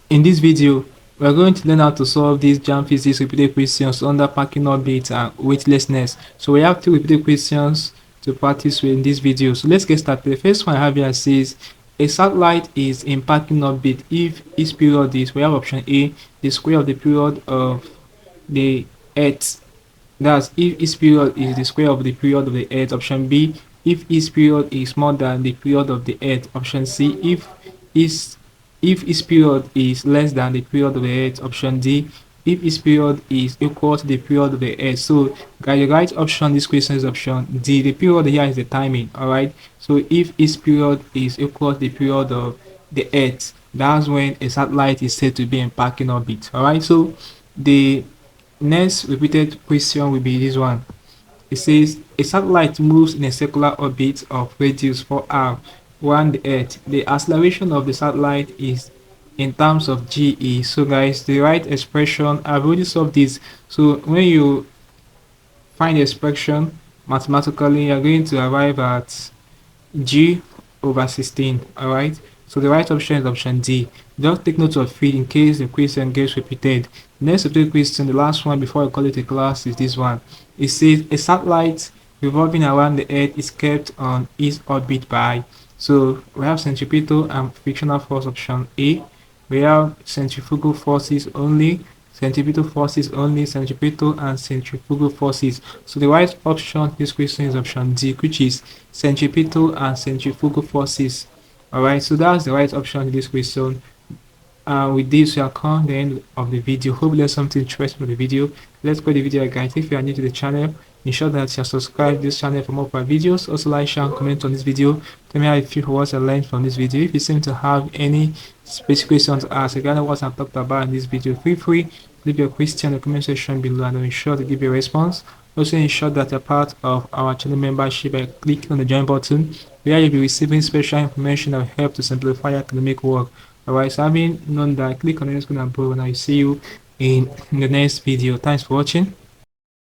In this video, we are going to learn how to solve these JAMB Physics repeated questions under parking orbit and weightlessness. So we have two repeated questions to practice with in this video. So let's get started. The first one I have here says, a satellite is in parking orbit if its period is, we have option A, the square of the period of the Earth. That's if its period is the square of the period of the Earth. Option B, if its period is more than the period of the Earth. Option C, its if its period is less than the period of the Earth. Option D, if its period is equal to the period of the Earth. So guys, the right option this question is option D. The period here is the timing. All right, so if its period is equal to the period of the Earth, that's when a satellite is said to be in parking orbit. All right, so the next repeated question will be this one. It says a satellite moves in a circular orbit of radius 4r around the Earth. The acceleration of the satellite is in terms of GE. So guys, the right expression, I've already solved this. So when you find the expression mathematically, you're going to arrive at G over 16. All right, so the right option is option D. Just take note of it in case the question gets repeated. Next repeated question, the last one before I call it a class, is this one. It says a satellite revolving around the Earth is kept on its orbit by. So we have centripetal and frictional force, option A. We have centrifugal forces only, centripetal forces only, centripetal and centrifugal forces. So the right option this question is option D, which is centripetal and centrifugal forces. All right, so that's the right option in this question. With this, we are come to the end of the video. Hope you learned something interesting from the video. Let's go to the video, guys. If you are new to the channel, ensure that you subscribe to this channel for more of our videos. Also like, share, and comment on this video. Tell me how you feel for what I learned from this video. If you seem to have any specific questions to ask regarding what I've talked about in this video, feel free to leave your question in the comment section below, and I'll ensure to give you a response. Also ensure that you're part of our channel membership by clicking on the join button, where you'll be receiving special information that will help to simplify your academic work. Alright, so having known that, click on the next one above and I'll see you in the next video. Thanks for watching.